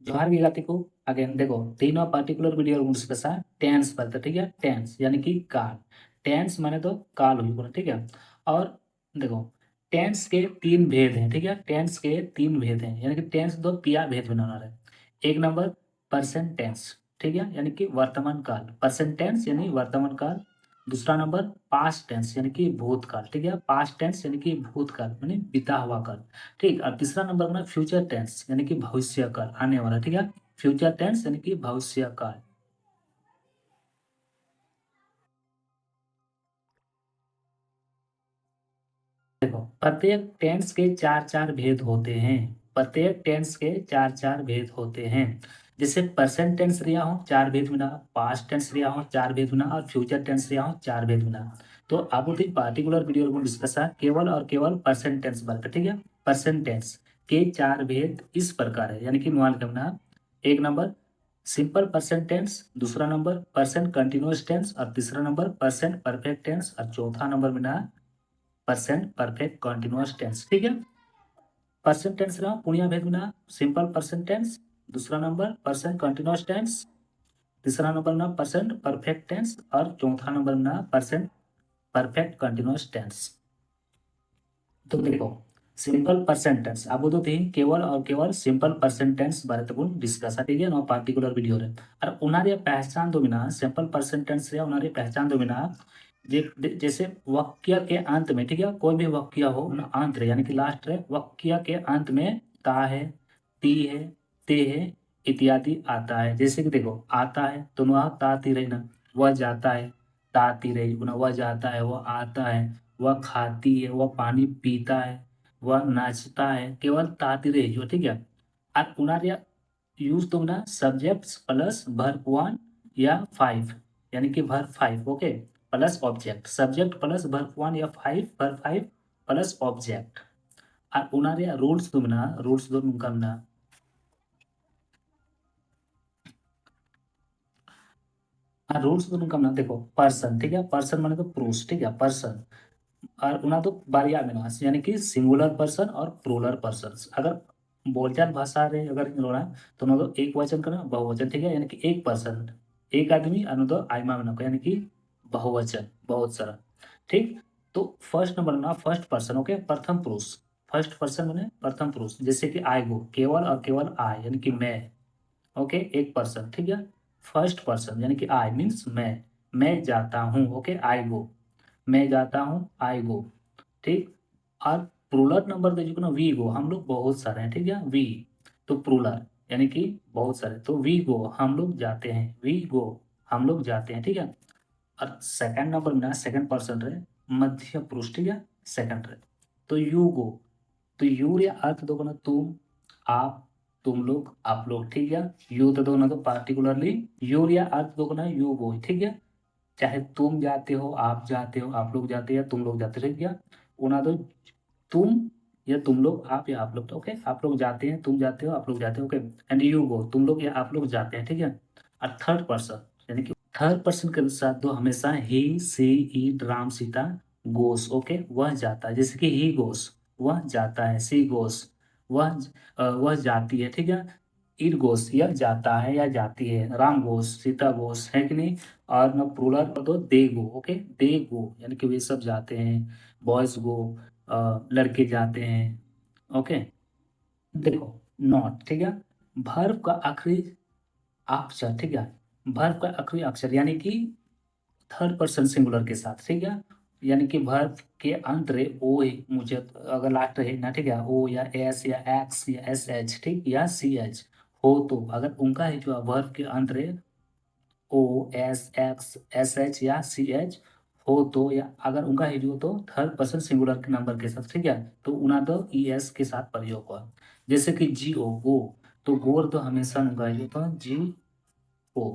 जोहार गे गाते को अगेन देखो तीनों पार्टिकुलर वीडियो डिस्कसा टेंस पर ठीक है। टेंस यानी कि काल। टेंस माने तो काल हुई ठीक है। और देखो टेंस के तीन भेद हैं ठीक है। टेंस के तीन भेद हैं यानी कि टेंस दो पिया भेद बनाना है। एक नंबर परसेंट टेंस ठीक है यानी कि वर्तमान काल। परसेंट टेंस यानी वर्तमान काल। दूसरा नंबर पास्ट टेंस यानी कि भूतकाल ठीक है। पास्ट टेंस यानी कि भूतकाल यानी बीता हुआ काल ठीक। और तीसरा नंबर में फ्यूचर टेंस यानी कि भविष्य काल आने वाला ठीक है। फ्यूचर टेंस यानी कि भविष्य काल। देखो प्रत्येक टेंस के चार चार भेद होते हैं। प्रत्येक टेंस के चार चार भेद होते हैं। जैसे परसेंट टेंस रिया हो चार भेद बना, पास्ट टेंस रिया हो चार भेद बना और फ्यूचर टेंस रिया हो चार भेद बना। तो अब पार्टिकुलर वीडियो को डिस्कस है केवल और केवल परसेंट टेंस पर ठीक है। परसेंट टेंस के चार भेद इस प्रकार है यानी कि नुआल करना। एक नंबर सिंपल परसेंट टेंस, दूसरा नंबर परसेंट कंटिन्यूअस टेंस और तीसरा नंबर परसेंट परफेक्ट टेंस और चौथा नंबर बना परसेंट परफेक्ट कंटिन्यूअस टेंस ठीक है। परसेंट टेंस रहा पुनिया भेद बना सिंपल परसेंट टेंस, दूसरा नंबर परसेंट कंटिन्यूअस टेंस, तीसरा नंबर ना परसेंट परफेक्ट टेंस और चौथा नंबर ना परसेंट परफेक्ट कंटिन्यूअस टेंस। तो देखो सिंपल परसेंट टेंस अब तो थी केवल और केवल सिंपल परसेंट टेंस बारे तक डिस्कस ठीक है। नो पार्टिकुलर वीडियो रे और उनारे पहचान दो बिना सिंपल परसेंट टेंस रे उनारे पहचान दो बिना जैसे वाक्य के अंत में ठीक है कोई भी वाक्य हो अंत रे यानी कि लास्ट रे वाक्य के अंत में ता है, ती है, ते है इत्यादि आता है। जैसे कि देखो आता है तो वह ताती रहना, वह जाता है ताती रही, वह जाता है वह आता है, वह खाती है वह पानी पीता है, वह नाचता है केवल ताती रही जो ठीक है। और उनारे यूज तुम ना सब्जेक्ट्स प्लस वर्ब वन या फाइव यानी कि verb five okay plus object subject plus verb one या five verb five plus object. और उनारे रूल्स तुम ना रूल्स दो तुम करना। और रूल्स तुम करना देखो पर्सन ठीक है। पर्सन माने तो पुरुष ठीक है पर्सन। और उना तो बारिया विनाश यानी कि सिंगुलर पर्सन और प्लूरल पर्सन। अगर बोलचाल भाषा रे अगर लोड़ा तो ना तो एक वचन करना बहुवचन ठीक है यानी कि एक पर्सन एक आदमी और तो आइमा बना यानी कि बहुवचन बहुत सारा ठीक। तो फर्स्ट नंबर ना फर्स्ट पर्सन ओके प्रथम पुरुष। फर्स्ट पर्सन मैंने प्रथम पुरुष जैसे कि आई गो केवल और केवल आई यानी कि मैं ओके एक पर्सन ठीक है। फर्स्ट पर्सन यानी कि आई मीन्स मैं जाता हूँ ओके आई गो मैं जाता हूँ आई गो ठीक। और प्लूरल नंबर दे ना वी गो हम लोग बहुत सारे हैं ठीक है वी तो प्लूरल यानी कि बहुत सारे तो वी गो हम लोग जाते हैं वी गो हम लोग जाते हैं ठीक है। और सेकंड नंबर में ना सेकंड पर्सन रहे मध्य पुरुष ठीक है सेकंड रहे तो यू गो तो यू या अर्थ दो ना तुम आप तुम लोग आप लोग ठीक है। यू तो दो ना तो पार्टिकुलरली यू या अर्थ दो ना यू गो ठीक है। चाहे तुम जाते हो आप जाते हो आप लोग जाते हो या तुम लोग जाते हो ठीक है। उना दो तुम या तुम लोग आप या आप लोग ओके आप लोग जाते हैं तुम जाते हो आप लोग जाते हो ओके। एंड यू गो तुम लोग या आप लोग जाते हैं ठीक है। और थर्ड पर्सन यानी कि थर्ड पर्सन के साथ तो हमेशा ही सी ईट राम सीता गोस ओके वह जाता है जैसे कि ही गोस वह जाता है सी गोस वह वह जाती है ठीक है। इट गोस यह जाता है या जाती है, राम गोस सीता गोस है कि नहीं। और न प्लूरल तो दे गो ओके दे गो यानी कि वे सब जाते हैं बॉयज गो लड़के जाते हैं ओके। देखो नॉट ठीक है वर्ब का आखिरी अक्षर ठीक है। वर्ब का आखिरी अक्षर यानी कि थर्ड पर्सन सिंगुलर के साथ ठीक है। यानी कि वर्ब के अंत रे ओ मुझे अगर लास्ट रहे ना ठीक है ओ या एस या एक्स या एस एच ठीक या सी एच हो तो अगर उनका है जो वर्ब के अंत रे O S X S H या सी एच हो तो या अगर उनका है जो तो थर्ड पर्सन सिंगुलर के नंबर के साथ ठीक है तो उना तो ई एस के साथ प्रयोग हुआ। जैसे कि जी ओ गो तो गोर तो हमेशा उनका है जो तो जी ओ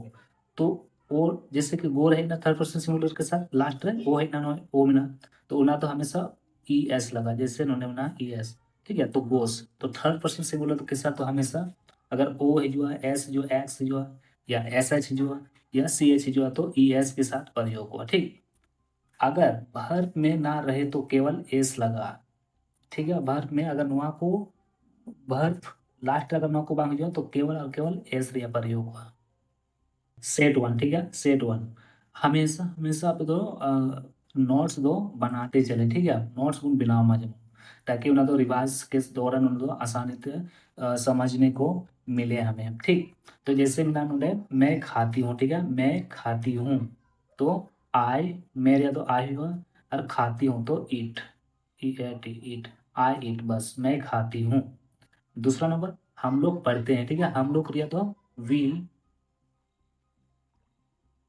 तो ओ जैसे कि गोर है ना थर्ड पर्सन सिंगुलर के साथ लास्ट में ओ है ना नो ओ में ना तो उना तो हमेशा ई एस लगा जैसे उन्होंने बना ई एस ठीक है। तो गोस तो थर्ड पर्सन सिंगुलर के साथ तो हमेशा अगर ओ है जो है एस जो एक्स जो है या एस एच जो है या सी एच जो है तो ई एस के साथ प्रयोग हुआ ठीक। अगर वर्ब में ना रहे तो केवल एस लगा ठीक है। वर्ब में अगर वहाँ को वर्ब लास्ट अगर नको बांग जो तो केवल और केवल एस रिया प्रयोग हुआ। सेट वन, ठीक है, सेट वन। हमेशा हमेशा आप दो नोट्स दो बनाते चले, ठीक है, नोट्स गुण बिना मजे, ताकि उन्हें तो रिवाज के दौरान उन्हें तो आसानी से समझने को मिले हमें, ठीक। तो जैसे मैं खाती हूँ, ठीक है, मैं खाती हूँ, तो आई, मेरे तो आई हुआ, और खाती हूँ तो ईट, ई एट ईट, आई ईट, बस मैं खाती हूँ। दूसरा नंबर, हम लोग पढ़ते हैं, ठीक है, हम लोग क्रिया तो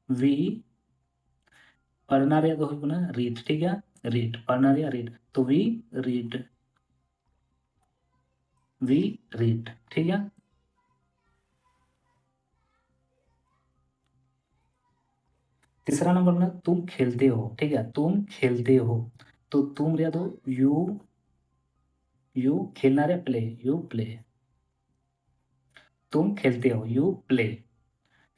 वी पढ़ना रे तो होगा ना रीड, ठीक है, रीड, पढ़ना रे रीड, तो रीड वी रीड, ठीक है। तीसरा नंबर में तुम खेलते हो, ठीक है, तुम खेलते हो, तो तुम रे तो यू खेलना रे प्ले, यू प्ले, तुम खेलते हो, यू प्ले,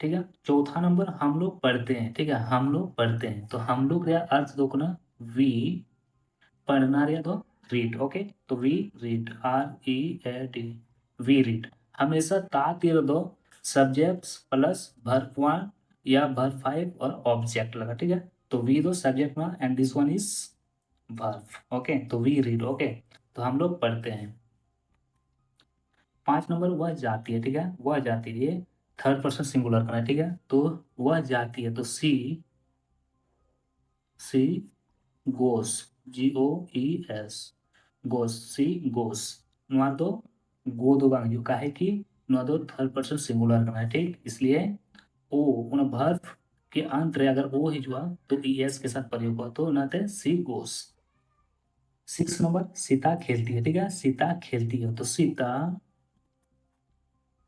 ठीक है। चौथा नंबर, हम लोग पढ़ते हैं, ठीक है, हम लोग पढ़ते हैं, तो हम लोग रे अर्थ दो ना, वी पढ़ना रे तो रीड, ओके, तो we read, R E A D, we read. हमेशा ता तीर दो सब्जेक्ट्स प्लस वर्ब वन या वर्ब फाइव और ऑब्जेक्ट लगा, ठीक है, तो वी दो सब्जेक्ट में and this one is verb, okay, तो वी रीड, ओके, तो हम लोग पढ़ते हैं। 5 नंबर, वह जाती है, ठीक है, वह जाती है, ये थर्ड पर्सन सिंगुलर करना है, ठीक है, तो वह जाती है, तो सी गोस, GOES, गोस, सी गोस, नुआ तो गो दो बांग जो काहे कि नुआ तो थर्ड पर्सन सिंगुलर करना है, ठीक, इसलिए ओ उन वर्ब के अंत रे अगर ओ ही जुआ तो ES के साथ प्रयोग हुआ, तो नाते सी गोस। 6 नंबर, सीता खेलती है, ठीक है, सीता खेलती है, तो Sita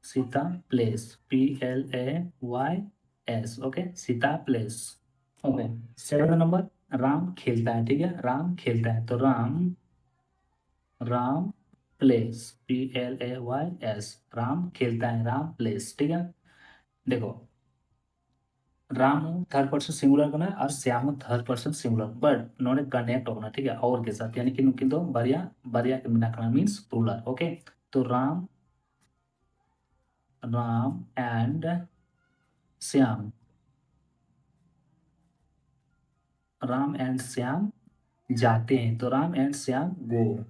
Sita place, PLAYS, okay, Sita place, okay. 7 number, Ram खेलता है, ठीक है, राम खेलता है, तो राम प्लेस, PLAYS, राम खेलता है, राम प्लेस, ठीक है। देखो, राम थर्ड पर्सन सिंगुलर करना है और Shyam third person singular, but not connect होना, ठीक है, और के साथ, यानी कि नुकिन तो बरिया बरिया के बिना करना मीन्स प्लूरल, ओके। तो राम एंड श्याम, राम एंड श्याम जाते हैं, तो राम एंड श्याम गो,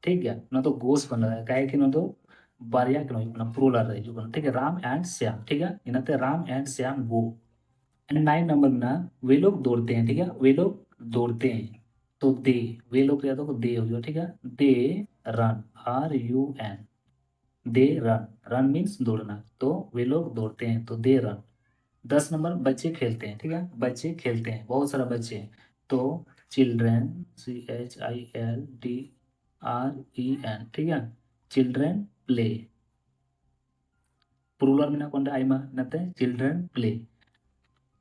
ठीक है, ना तो गोस बन रहा है काहे कि ना तो बारिया के ना प्लूरल रहे जो बना, ठीक है, राम एंड श्याम, ठीक है, इनते Ram and Shyam go. And 9 number में ना वे लोग दौड़ते हैं, ठीक है, वे लोग दौड़ते हैं, तो दे, वे लोग या तो दे हो गया, ठीक है, they run, RUN, they run, run means दौड़ना, तो वे लोग दौड़ते हैं, तो दे रन। 10 नंबर, बच्चे खेलते हैं, ठीक है, बच्चे खेलते हैं, बहुत सारा बच्चे हैं, तो चिल्ड्रेन, CHILDREN, ठीक है, चिल्ड्रेन प्ले, प्लूरल में ना कौन आई मा नते children play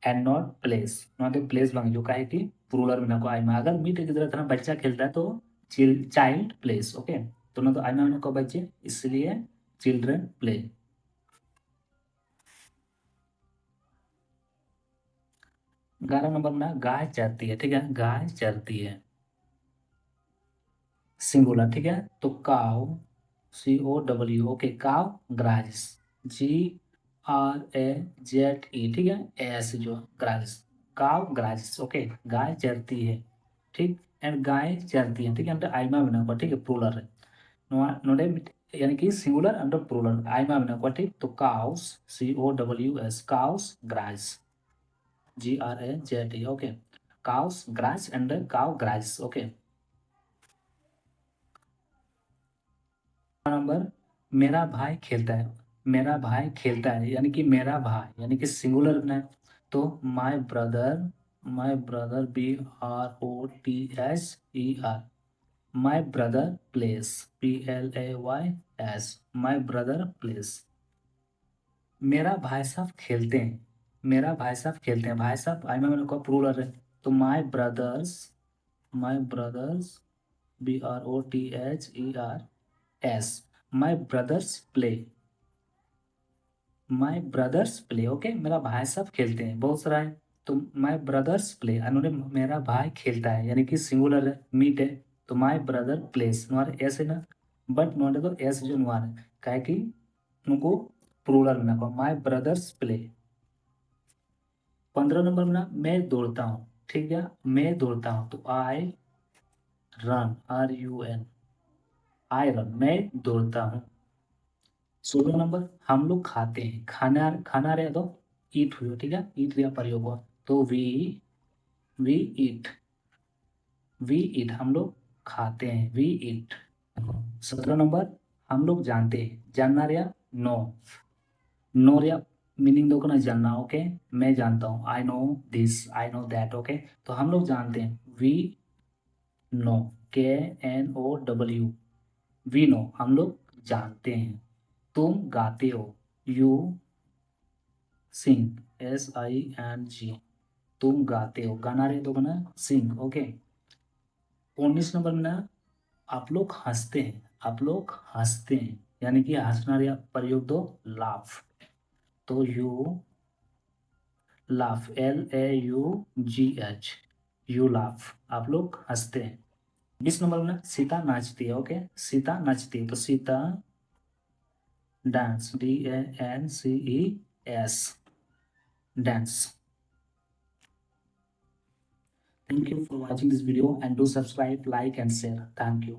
and not plays, not a place बन जो काहे कि प्लूरल में ना को आई मा, अगर मीट की तरह बच्चा खेलता है तो चाइल्ड प्लेस, ओके, तो ना तो आई मा को बच्चे, इसलिए चिल्ड्रेन प्ले। 11 नंबर में ना गाय चरती है, ठीक है, गाय चरती है, सिंगुलर, ठीक है, तो cow, COW, okay, cow grass, GRAZE, ठीक है, एस जो ग्रास, काउ ग्रास, ओके, गाय चरती है, ठीक, एंड गाय चरती है, ठीक है, आइमा बना हुआ, ठीक है, प्लूरल है, नोडे यानी कि सिंगुलर अंडर प्लूरल आइमा बना हुआ, ठीक, तो cows, COWS, cows grass, GRAZE, okay, cows grass and cow grass, okay. Number, मेरा भाई खेलता है, मेरा भाई खेलता है, यानी कि मेरा भाई, यानी कि सिंगुलर में, तो my brother BROTHER, my brother place, PLAYS, my brother place. मेरा भाई साहब खेलते हैं, मेरा भाई साहब खेलते हैं, भाई साहब आई में मैंने कहा प्लूरल है, तो my brothers BROTHERS, my brothers play, my brothers play, okay, मेरा भाई साहब खेलते हैं, बहुत सारा है, तो माय ब्रदर्स प्ले, उन्होंने मेरा भाई खेलता है, यानी कि सिंगुलर है, मीट है, तो माय ब्रदर प्लेस, हमारे ऐसे ना बट नॉट तो एस जो नुआ कहे कि उनको प्लूरल में माय ब्रदर्स प्ले। 15 नंबर में ना मैं दौड़ता हूँ, ठीक है, मैं दौड़ता हूँ तो I run, RUN, I run, मैं दौड़ता हूँ। 16 नंबर हम लोग खाते हैं, खाना खाना रहे तो ईट हुई, ठीक है, ईट रिया प्रयोग हुआ तो वी ईट, वी ईट हम लोग खाते हैं, वी ईट। 17 नंबर हम लोग जानते हैं, जानना रहा नो, नो रहा मीनिंग दो ना जानना, ओके, मैं जानता हूँ, I know this, I know that, okay. तो हम लोग जानते हैं, we know, KNOW, we know हम लोग जानते हैं। तुम गाते हो, यू सिंग, SING, तुम गाते हो, गाना रहे तो गाना सिंग, ओके। 19 नंबर में ना आप लोग हंसते हैं, आप लोग हंसते हैं, यानी कि हंसना या प्रयोग दो लाफ, तो you laugh, LAUGH, you laugh, आप लोग हंसते हैं। 20 नंबर में ना सीता नाचती है, ओके, सीता नाचती है तो Sita dance, DANCES, dance. Thank you for watching this video and do subscribe, like and share. Thank you.